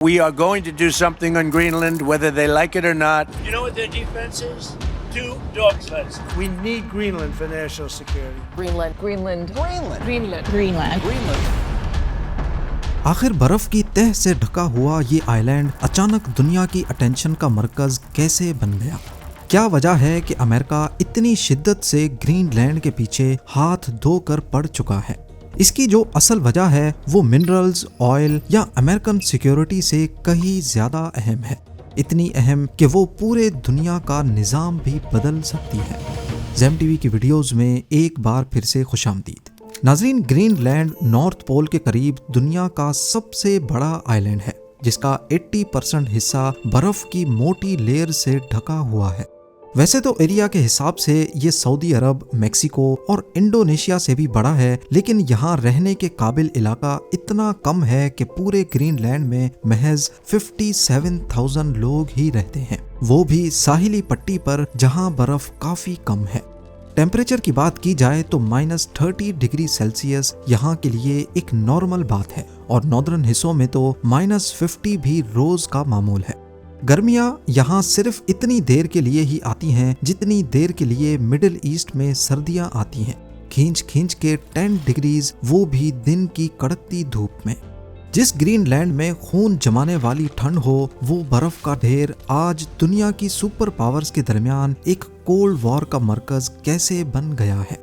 We are going to do something on Greenland, whether they like it or not. You know what their defense is? 2 dog sleds. We need Greenland for national security. Greenland. Greenland. Greenland. Greenland. Greenland. Greenland. आखिर बर्फ की तह से ढका हुआ ये island अचानक दुनिया की अटेंशन का मरकज कैसे बन गया? क्या वजह है कि अमेरिका इतनी शिद्दत से ग्रीनलैंड के पीछे हाथ धोकर पड़ चुका है? इसकी जो असल वजह है वो मिनरल्स, ऑयल या अमेरिकन सिक्योरिटी से कहीं ज्यादा अहम है। इतनी अहम कि वो पूरे दुनिया का निज़ाम भी बदल सकती है। ज़ेम टीवी की वीडियोस में एक बार फिर से खुशामदीद। नाज़रीन, ग्रीनलैंड नॉर्थ पोल के करीब दुनिया का सबसे बड़ा आइलैंड है जिसका 80% हिस्सा बर्फ की मोटी लेयर से ढका हुआ है। वैसे तो एरिया के हिसाब से ये सऊदी अरब, मेक्सिको और इंडोनेशिया से भी बड़ा है, लेकिन यहाँ रहने के काबिल इलाका इतना कम है कि पूरे ग्रीनलैंड में महज 57,000 लोग ही रहते हैं, वो भी साहिली पट्टी पर जहाँ बर्फ काफी कम है। टेम्परेचर की बात की जाए तो -30 डिग्री सेल्सियस यहाँ के लिए एक नॉर्मल बात है और नॉर्दर्न हिस्सों में तो -50 भी रोज का मामूल है। गर्मियाँ यहाँ सिर्फ इतनी देर के लिए ही आती हैं जितनी देर के लिए मिडिल ईस्ट में सर्दियाँ आती हैं, खींच खींच के 10 डिग्रीज, वो भी दिन की कड़कती धूप में। जिस ग्रीनलैंड में खून जमाने वाली ठंड हो, वो बर्फ का ढेर आज दुनिया की सुपर पावर्स के दरमियान एक कोल्ड वॉर का मरकज कैसे बन गया है?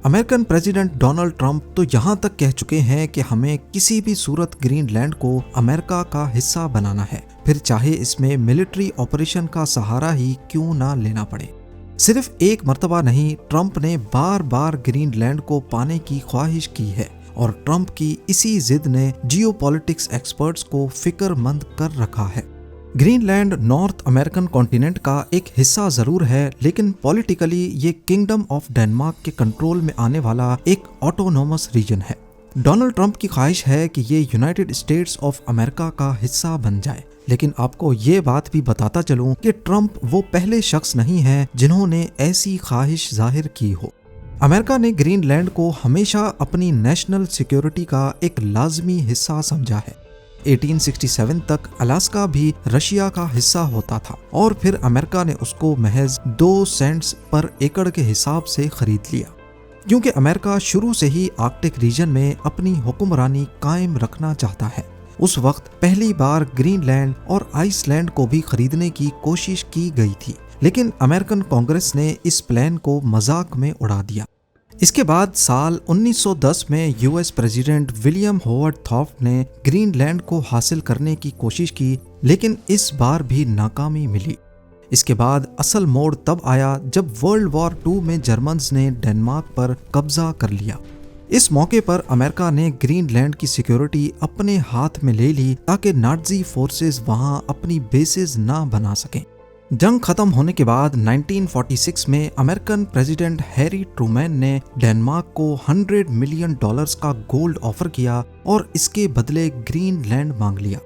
अमेरिकन प्रेसिडेंट डोनाल्ड ट्रंप तो यहाँ तक कह चुके हैं कि हमें किसी भी सूरत ग्रीनलैंड को अमेरिका का हिस्सा बनाना है, फिर चाहे इसमें मिलिट्री ऑपरेशन का सहारा ही क्यों ना लेना पड़े। सिर्फ एक मर्तबा नहीं, ट्रंप ने बार बार ग्रीनलैंड को पाने की ख्वाहिश की है और ट्रंप की इसी जिद ने जियोपॉलिटिक्स एक्सपर्ट्स को फिक्रमंद कर रखा है। ग्रीनलैंड नॉर्थ अमेरिकन कॉन्टिनेंट का एक हिस्सा जरूर है, लेकिन पॉलिटिकली ये किंगडम ऑफ डेनमार्क के कंट्रोल में आने वाला एक ऑटोनोमस रीजन है। डोनाल्ड ट्रंप की ख्वाहिश है कि ये यूनाइटेड स्टेट्स ऑफ अमेरिका का हिस्सा बन जाए, लेकिन आपको ये बात भी बताता चलूं कि ट्रंप वो पहले शख्स नहीं है जिन्होंने ऐसी ख्वाहिश जाहिर की हो। अमेरिका ने ग्रीनलैंड को हमेशा अपनी नेशनल सिक्योरिटी का एक लाजमी हिस्सा समझा है। 1867 तक अलास्का भी रशिया का हिस्सा होता था और फिर अमेरिका ने उसको महज 2 सेंट्स पर एकड़ के हिसाब से खरीद लिया, क्योंकि अमेरिका शुरू से ही आर्कटिक रीजन में अपनी हुक्मरानी कायम रखना चाहता है। उस वक्त पहली बार ग्रीनलैंड और आइसलैंड को भी खरीदने की कोशिश की गई थी, लेकिन अमेरिकन कांग्रेस ने इस प्लान को मजाक में उड़ा दिया। इसके बाद साल 1910 में यूएस प्रेसिडेंट विलियम होवर्ड थॉफ्ट ने ग्रीनलैंड को हासिल करने की कोशिश की, लेकिन इस बार भी नाकामी मिली। इसके बाद असल मोड़ तब आया जब वर्ल्ड वॉर 2 में जर्मन्स ने डेनमार्क पर कब्जा कर लिया। इस मौके पर अमेरिका ने ग्रीनलैंड की सिक्योरिटी अपने हाथ में ले ली ताकि नाज़ी फोर्सेस वहां अपनी बेसेस ना बना सकें। जंग खत्म होने के बाद 1946 में अमेरिकन प्रेसिडेंट हैरी ट्रूमैन ने डेनमार्क को $100 मिलियन का गोल्ड ऑफर किया और इसके बदले ग्रीनलैंड मांग लिया।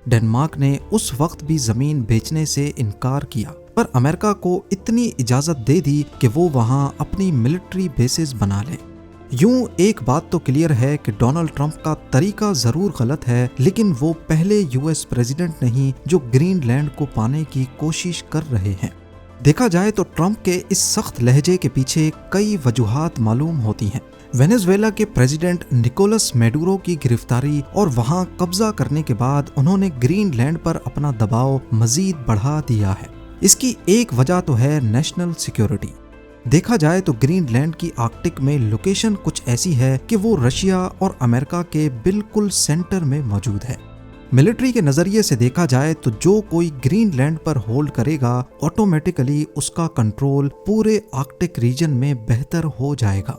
डेनमार्क ने उस वक्त भी जमीन बेचने से इनकार किया, पर अमेरिका को इतनी इजाजत दे दी कि वो वहां अपनी मिलिट्री बेसेस बना ले। यूं एक बात तो क्लियर है कि डोनाल्ड ट्रंप का तरीका जरूर गलत है, लेकिन वो पहले यूएस प्रेसिडेंट नहीं जो ग्रीनलैंड को पाने की कोशिश कर रहे हैं। देखा जाए तो ट्रंप के इस सख्त लहजे के पीछे कई वजूहात मालूम होती हैं। वेनेजुएला के प्रेसिडेंट निकोलस मैडुरो की गिरफ्तारी और वहां कब्जा करने के बाद उन्होंने ग्रीनलैंड पर अपना दबाव मजीद बढ़ा दिया है। इसकी एक वजह तो है नेशनल सिक्योरिटी। देखा जाए तो ग्रीनलैंड की आर्कटिक में लोकेशन कुछ ऐसी है कि वो रशिया और अमेरिका के बिल्कुल सेंटर में मौजूद है। मिलिट्री के नजरिए से देखा जाए तो जो कोई ग्रीनलैंड पर होल्ड करेगा, ऑटोमेटिकली उसका कंट्रोल पूरे आर्कटिक रीजन में बेहतर हो जाएगा।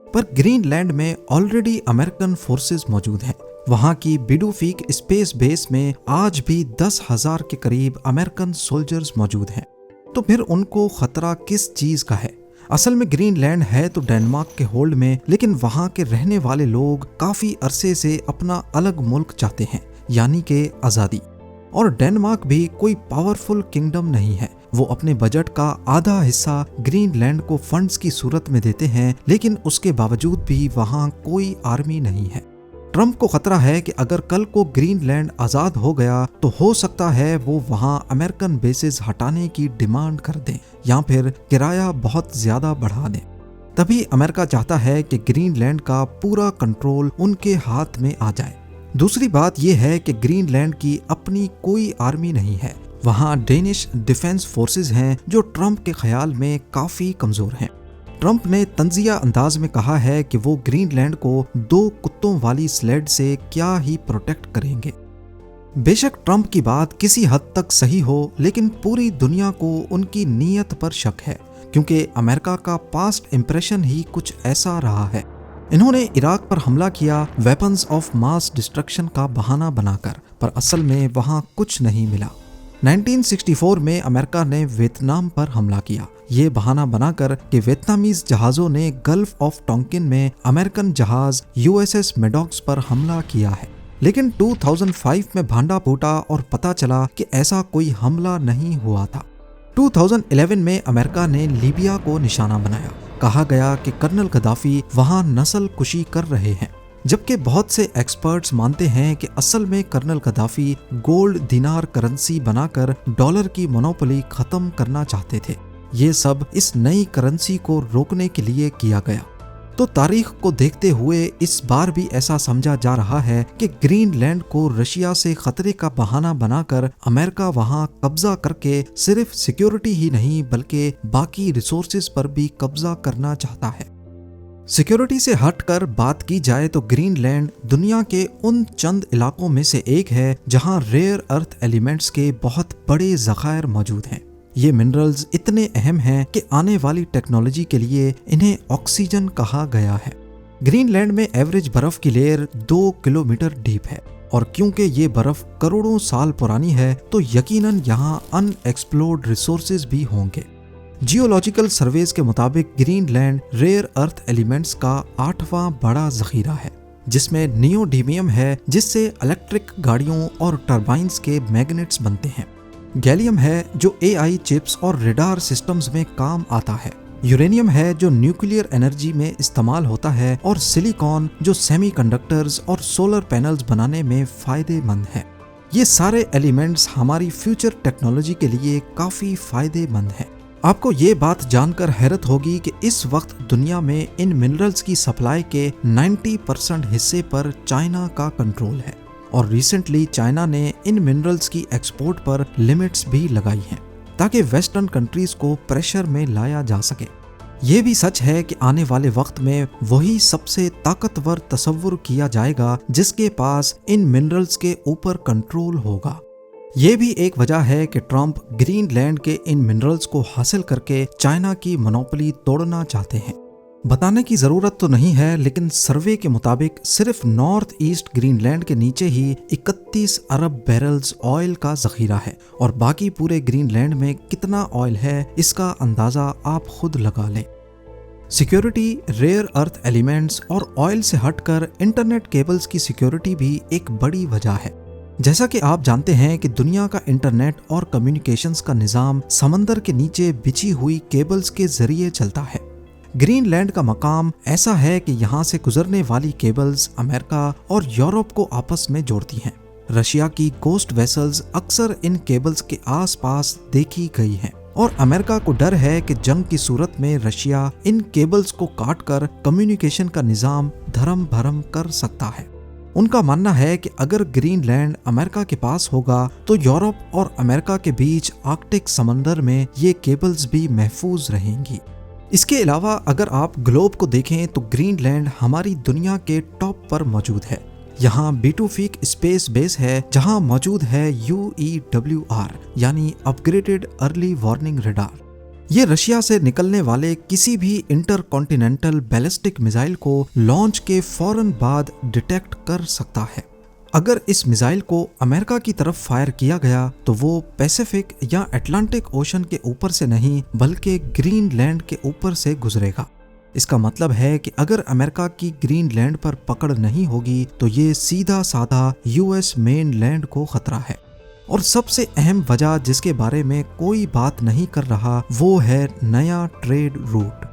पर ग्रीनलैंड में ऑलरेडी अमेरिकन फोर्सेस मौजूद हैं। वहां की बिडुफीक स्पेस बेस में आज भी 10,000 के करीब अमेरिकन सोल्जर्स मौजूद हैं। तो फिर उनको खतरा किस चीज का है? असल में ग्रीनलैंड है तो डेनमार्क के होल्ड में, लेकिन वहां के रहने वाले लोग काफी अरसे से अपना अलग मुल्क चाहते हैं, यानी कि आजादी। और डेनमार्क भी कोई पावरफुल किंगडम नहीं है। वो अपने बजट का आधा हिस्सा ग्रीनलैंड को फंड्स की सूरत में देते हैं, लेकिन उसके बावजूद भी वहां कोई आर्मी नहीं है। ट्रंप को खतरा है कि अगर कल को ग्रीनलैंड आजाद हो गया तो हो सकता है वो वहां अमेरिकन बेसेस हटाने की डिमांड कर दें या फिर किराया बहुत ज्यादा बढ़ा दें। तभी अमेरिका चाहता है कि ग्रीनलैंड का पूरा कंट्रोल उनके हाथ में आ जाए। दूसरी बात यह है कि ग्रीनलैंड की अपनी कोई आर्मी नहीं है, वहां डेनिश डिफेंस फोर्सेस हैं जो ट्रंप के ख्याल में काफी कमजोर हैं। ट्रंप ने तंजिया अंदाज में कहा है कि वो ग्रीनलैंड को 2 कुत्तों वाली स्लेड से क्या ही प्रोटेक्ट करेंगे। बेशक ट्रंप की बात किसी हद तक सही हो, लेकिन पूरी दुनिया को उनकी नीयत पर शक है, क्योंकि अमेरिका का पास्ट इंप्रेशन ही कुछ ऐसा रहा है। इन्होंने इराक पर हमला किया वेपन्स ऑफ मास डिस्ट्रक्शन का बहाना बनाकर, पर असल में वहां कुछ नहीं मिला। 1964 में अमेरिका ने वियतनाम पर हमला किया, ये बहाना बनाकर कि वियतनामीज जहाजों ने गल्फ ऑफ टोंकिन में अमेरिकन जहाज USS मेडॉक्स पर हमला किया है। लेकिन 2005 में भांडा फूटा और पता चला कि ऐसा कोई हमला नहीं हुआ था। 2011 में अमेरिका ने लीबिया को निशाना बनाया। कहा गया कि कर्नल गद्दाफी वहां नस्ल कुशी कर रहे हैं, जबकि बहुत से एक्सपर्ट्स मानते हैं कि असल में कर्नल गद्दाफी गोल्ड दिनार करेंसी बनाकर डॉलर की मोनोपोली खत्म करना चाहते थे। ये सब इस नई करेंसी को रोकने के लिए किया गया। तो तारीख को देखते हुए इस बार भी ऐसा समझा जा रहा है कि ग्रीनलैंड को रशिया से खतरे का बहाना बनाकर अमेरिका वहां कब्जा करके सिर्फ सिक्योरिटी ही नहीं बल्कि बाकी रिसोर्सेज पर भी कब्जा करना चाहता है। सिक्योरिटी से हटकर बात की जाए तो ग्रीनलैंड दुनिया के उन चंद इलाकों में से एक है जहां रेयर अर्थ एलिमेंट्स के बहुत बड़े ज़खायर मौजूद हैं। ये मिनरल्स इतने अहम हैं कि आने वाली टेक्नोलॉजी के लिए इन्हें ऑक्सीजन कहा गया है। ग्रीनलैंड में एवरेज बर्फ की लेयर 2 किलोमीटर डीप है, और क्योंकि ये बर्फ करोड़ों साल पुरानी है तो यकीनन यहाँ अनएक्सप्लोर्ड रिसोर्सेज भी होंगे। जियोलॉजिकल सर्वेज के मुताबिक ग्रीनलैंड रेयर अर्थ एलिमेंट्स का 8वां बड़ा जखीरा है, जिसमें नियोडीमियम है जिससे इलेक्ट्रिक गाड़ियों और टर्बाइन्स के मैग्नेट्स बनते हैं। गैलियम है जो AI चिप्स और रेडार सिस्टम्स में काम आता है। यूरेनियम है जो न्यूक्लियर एनर्जी में इस्तेमाल होता है, और सिलिकॉन जो सेमीकंडक्टर्स और सोलर पैनल्स बनाने में फायदेमंद है। ये सारे एलिमेंट्स हमारी फ्यूचर टेक्नोलॉजी के लिए काफी फायदेमंद हैं। आपको ये बात जानकर हैरत होगी कि इस वक्त दुनिया में इन मिनरल्स की सप्लाई के 90% हिस्से पर चाइना का कंट्रोल है, और रिसेंटली चाइना ने इन मिनरल्स की एक्सपोर्ट पर लिमिट्स भी लगाई हैं ताकि वेस्टर्न कंट्रीज को प्रेशर में लाया जा सके। ये भी सच है कि आने वाले वक्त में वही सबसे ताकतवर तस्वुर किया जाएगा जिसके पास इन मिनरल्स के ऊपर कंट्रोल होगा। ये भी एक वजह है कि ट्रंप ग्रीनलैंड के इन मिनरल्स को हासिल करके चाइना की मोनोपोली तोड़ना चाहते हैं। बताने की जरूरत तो नहीं है, लेकिन सर्वे के मुताबिक सिर्फ नॉर्थ ईस्ट ग्रीनलैंड के नीचे ही 31 अरब बैरल्स ऑयल का जखीरा है, और बाकी पूरे ग्रीनलैंड में कितना ऑयल है इसका अंदाजा आप खुद लगा लें। सिक्योरिटी, रेयर अर्थ एलिमेंट्स और ऑयल से हटकर इंटरनेट केबल्स की सिक्योरिटी भी एक बड़ी वजह है। जैसा कि आप जानते हैं कि दुनिया का इंटरनेट और कम्युनिकेशंस का निज़ाम समंदर के नीचे बिछी हुई केबल्स के जरिए चलता है। ग्रीनलैंड का मकाम ऐसा है कि यहाँ से गुजरने वाली केबल्स अमेरिका और यूरोप को आपस में जोड़ती हैं। रशिया की गोस्ट वेसल्स अक्सर इन केबल्स के आसपास देखी गई हैं, और अमेरिका को डर है कि जंग की सूरत में रशिया इन केबल्स को काटकर कम्युनिकेशन का निज़ाम धर्म भरम कर सकता है। उनका मानना है कि अगर ग्रीनलैंड अमेरिका के पास होगा तो यूरोप और अमेरिका के बीच आर्कटिक समंदर में ये केबल्स भी महफूज रहेंगी। इसके अलावा अगर आप ग्लोब को देखें तो ग्रीनलैंड हमारी दुनिया के टॉप पर मौजूद है। यहाँ बीटूफिक स्पेस बेस है जहाँ मौजूद है UEWR यानी अपग्रेडेड अर्ली वार्निंग रडार। ये रशिया से निकलने वाले किसी भी इंटरकॉन्टिनेंटल बैलिस्टिक मिसाइल को लॉन्च के फौरन बाद डिटेक्ट कर सकता है। अगर इस मिसाइल को अमेरिका की तरफ फायर किया गया तो वो पैसिफिक या अटलांटिक ओशन के ऊपर से नहीं बल्कि ग्रीनलैंड के ऊपर से गुजरेगा। इसका मतलब है कि अगर अमेरिका की ग्रीनलैंड पर पकड़ नहीं होगी तो ये सीधा साधा US मेनलैंड को खतरा है। और सबसे अहम वजह जिसके बारे में कोई बात नहीं कर रहा वो है नया ट्रेड रूट।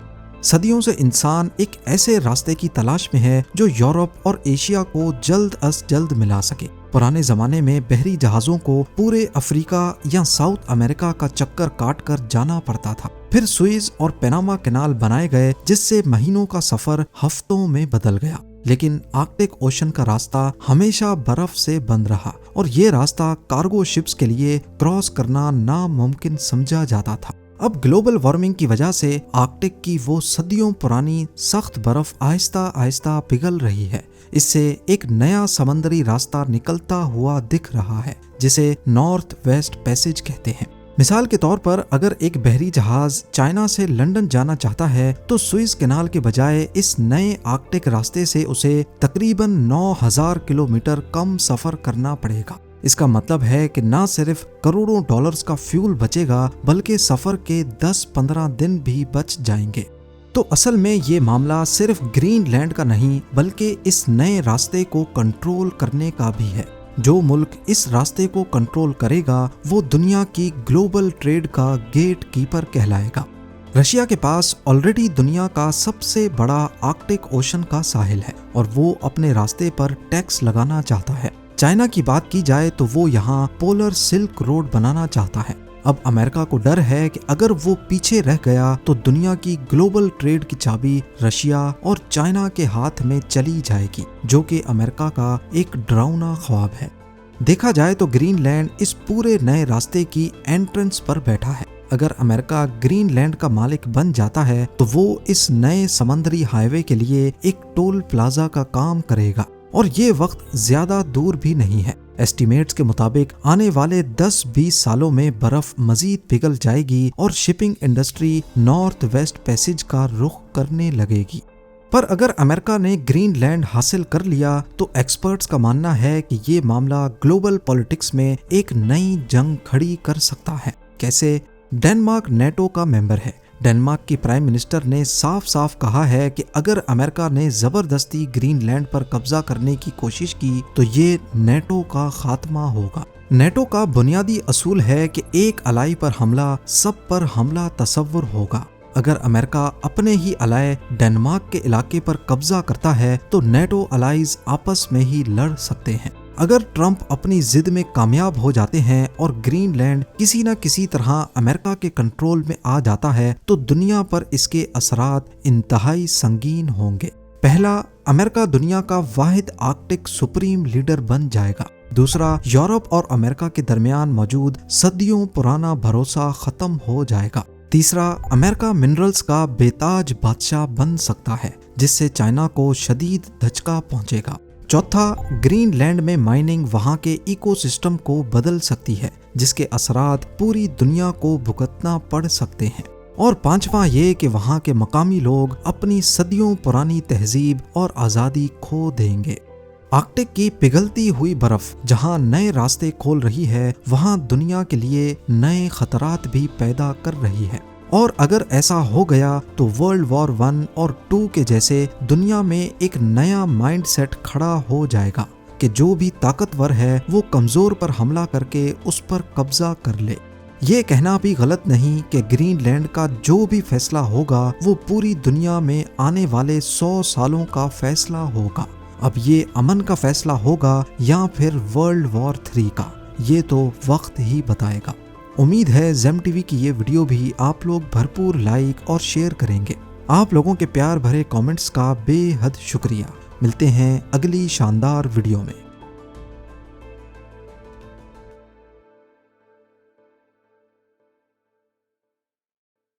सदियों से इंसान एक ऐसे रास्ते की तलाश में है जो यूरोप और एशिया को जल्द अज जल्द मिला सके। पुराने जमाने में बहरी जहाजों को पूरे अफ्रीका या साउथ अमेरिका का चक्कर काट कर जाना पड़ता था। फिर सुइज और पनामा कैनाल बनाए गए, जिससे महीनों का सफर हफ्तों में बदल गया। लेकिन आर्कटिक ओशन का रास्ता हमेशा बर्फ से बंद रहा और ये रास्ता कार्गो शिप्स के लिए क्रॉस करना नामुमकिन समझा जाता था। अब ग्लोबल वार्मिंग की वजह से आर्कटिक की वो सदियों पुरानी सख्त बर्फ आहिस्ता आहिस्ता पिघल रही है। इससे एक नया समंदरी रास्ता निकलता हुआ दिख रहा है, जिसे नॉर्थ वेस्ट पैसेज कहते हैं। मिसाल के तौर पर अगर एक बहरी जहाज चाइना से लंदन जाना चाहता है तो सुइज कैनाल के बजाय इस नए आर्कटिक रास्ते से उसे तकरीबन 9000 किलोमीटर कम सफर करना पड़ेगा। इसका मतलब है कि न सिर्फ करोड़ों डॉलर्स का फ्यूल बचेगा, बल्कि सफर के 10-15 दिन भी बच जाएंगे। तो असल में ये मामला सिर्फ ग्रीनलैंड का नहीं, बल्कि इस नए रास्ते को कंट्रोल करने का भी है। जो मुल्क इस रास्ते को कंट्रोल करेगा वो दुनिया की ग्लोबल ट्रेड का गेट कीपर कहलाएगा। रशिया के पास ऑलरेडी दुनिया का सबसे बड़ा आर्कटिक ओशन का साहिल है और वो अपने रास्ते पर टैक्स लगाना चाहता है। चाइना की बात की जाए तो वो यहाँ पोलर सिल्क रोड बनाना चाहता है। अब अमेरिका को डर है कि अगर वो पीछे रह गया तो दुनिया की ग्लोबल ट्रेड की चाबी रशिया और चाइना के हाथ में चली जाएगी, जो कि अमेरिका का एक डरावना ख्वाब है। देखा जाए तो ग्रीनलैंड इस पूरे नए रास्ते की एंट्रेंस पर बैठा है। अगर अमेरिका ग्रीनलैंड का मालिक बन जाता है तो वो इस नए समंदरी हाईवे के लिए एक टोल प्लाजा का काम करेगा और ये वक्त ज्यादा दूर भी नहीं है। एस्टिमेट्स के मुताबिक आने वाले 10-20 सालों में बर्फ मजीद पिघल जाएगी और shipping industry north west passage का रुख करने लगेगी। पर अगर अमेरिका ने ग्रीनलैंड हासिल कर लिया तो एक्सपर्ट्स का मानना है कि ये मामला ग्लोबल पॉलिटिक्स में एक नई जंग खड़ी कर सकता है। कैसे? डेनमार्क नेटो का मेंबर है। डेनमार्क की प्राइम मिनिस्टर ने साफ साफ कहा है कि अगर अमेरिका ने जबरदस्ती ग्रीनलैंड पर कब्जा करने की कोशिश की तो ये नेटो का खात्मा होगा। नेटो का बुनियादी असूल है कि एक अलाई पर हमला सब पर हमला तस्वुर होगा। अगर अमेरिका अपने ही अलाय डेनमार्क के इलाके पर कब्जा करता है तो नेटो अलाइज आपस में ही लड़ सकते हैं। अगर ट्रंप अपनी जिद में कामयाब हो जाते हैं और ग्रीनलैंड किसी न किसी तरह अमेरिका के कंट्रोल में आ जाता है तो दुनिया पर इसके असरात इंतहाई संगीन होंगे। पहला, अमेरिका दुनिया का वाहिद आर्कटिक सुप्रीम लीडर बन जाएगा। दूसरा, यूरोप और अमेरिका के दरमियान मौजूद सदियों पुराना भरोसा खत्म हो जाएगा। तीसरा, अमेरिका मिनरल्स का बेताज बादशाह बन सकता है, जिससे चाइना को शदीद धचका पहुंचेगा। चौथा, ग्रीनलैंड में माइनिंग वहां के इकोसिस्टम को बदल सकती है, जिसके असरात पूरी दुनिया को भुगतना पड़ सकते हैं। और पांचवा ये कि वहां के मकामी लोग अपनी सदियों पुरानी तहजीब और आज़ादी खो देंगे। आर्कटिक की पिघलती हुई बर्फ जहां नए रास्ते खोल रही है, वहां दुनिया के लिए नए खतरात भी पैदा कर रही है। और अगर ऐसा हो गया तो वर्ल्ड वॉर 1 और 2 के जैसे दुनिया में एक नया माइंडसेट खड़ा हो जाएगा कि जो भी ताकतवर है वो कमजोर पर हमला करके उस पर कब्जा कर ले। ये कहना भी गलत नहीं कि ग्रीनलैंड का जो भी फैसला होगा वो पूरी दुनिया में आने वाले 100 सालों का फैसला होगा। अब ये अमन का फैसला होगा या फिर वर्ल्ड वॉर 3 का, ये तो वक्त ही बताएगा। उम्मीद है जेम टीवी की ये वीडियो भी आप लोग भरपूर लाइक और शेयर करेंगे। आप लोगों के प्यार भरे कमेंट्स का बेहद शुक्रिया। मिलते हैं अगली शानदार वीडियो में।